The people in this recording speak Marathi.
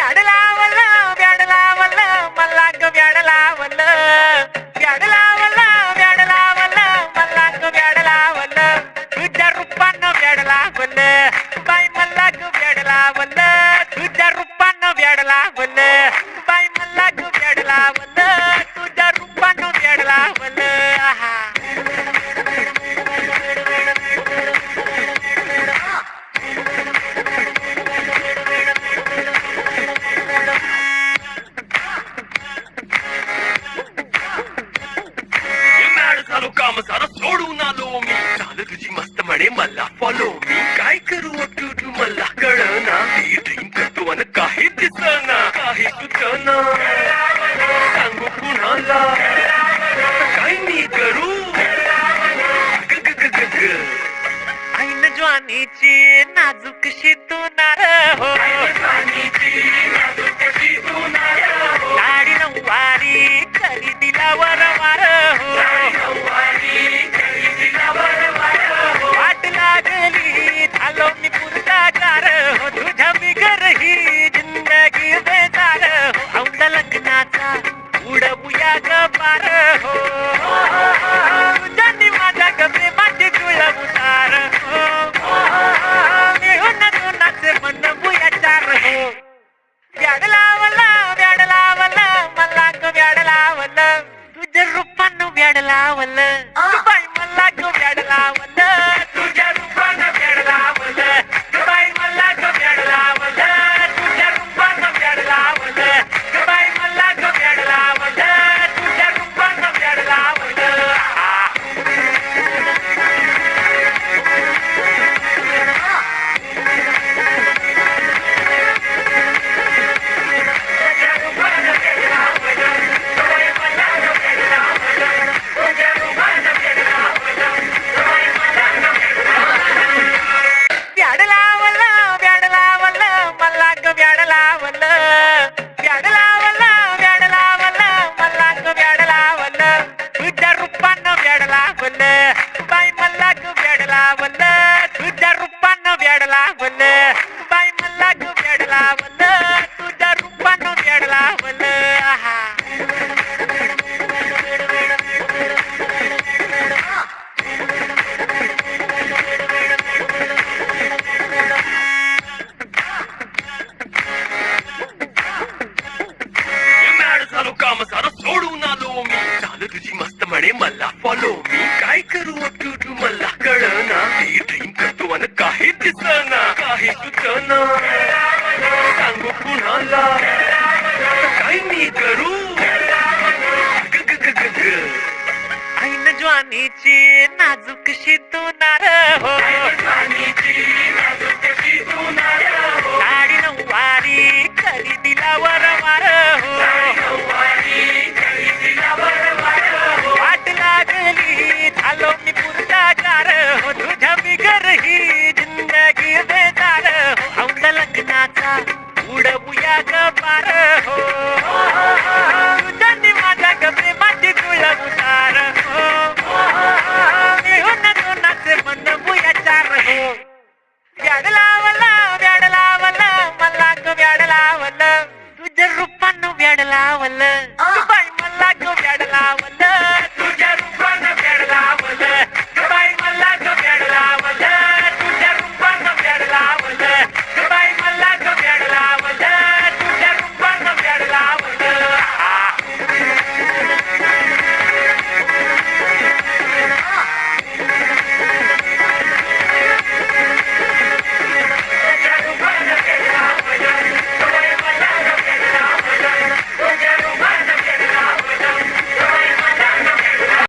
व्याड लावलं व्याड लावलं मला ग व्याड लावलं व्याड लावलं व्याड लावलं मला ग व्याड लावलं तुझ्या रूपानं व्याड लावलं बाई मला ग व्याड लावलं तुझ्या रूपानं व्याड लावलं बाई मला ग व्याड लावलं तुझ्या रूपानं व्याड लावलं आहा काम सारा सोडून आलो मी झालं तुझी मस्त म्हणे मला फॉलो मी काय करू तू मला कळना ती ड्रीम करतो आणि काही दिसना काही सुचना सांगू कुणाला काय मी करू ऐन ज्वानीची नाजूकशी तू नार हो साडी नऊवारी खरेदीला वरवार हो वाट लागली झालो मी पुरतागार हो तुझ्या बिगर ही जिंदगी बेजार हो औंध लग्नाचा उडवूया ग पार हो तुझ्यानी माझ्या ग प्रेमाची जुळवू तार हो मिळून दोनाचे मन बुया चार हो व्याड लावलं व्याड लावलं मला ग व्याड लावलं तुझ्या रूपानं व्याड लावलं बाई मला ग व्याड लावलं तुझ्या रूपानं व्याड लावलं बाई मला ग व्याड लावलं तुझ्या रूपानं व्याड लावलं बाई मला ग व्याड लावलं तुझ्या रूपानं व्याड लावलं व्याड लावलं व्याड लावलं मला ग व्याड लावलं व्याड लावलं व्याड लावलं मला ग व्याड लावलं तुझ्या रूपानं व्याड लावलं बाई मला ग व्याड लावलं तुझ्या रूपानं व्याड लावलं बाई मला ग व्याड लावलं तुझ्या रूपानं व्याड लावलं आहा काम सारा सोडून आलो मी झालं तुझी मस्त म्हणे मला फॉलो मी काय करू तू मला कळना ती ड्रीम करतो आणि काही दिसना काही सुचना सांगू कुणाला काय मी करू ऐन ज्वानीची नाजूकशी तू नार हो साडी नऊवारी खरेदीला वरवार हो वाट लागली झालो मी पुरतागार हो तुझ्या बिगर ही जिंदगी बेजार हो औंध लग्नाचा उडवूया ग पार हो तुझ्यानी माझ्या ग प्रेमाची जुळवू तार हो मिळून दोनाचे मन बुया चार हो व्याड लावलं व्याड लावलं मला ग व्याड लावलं तुझ्या रूपानं व्याड लावलं बाई मला ग व्याड लावलं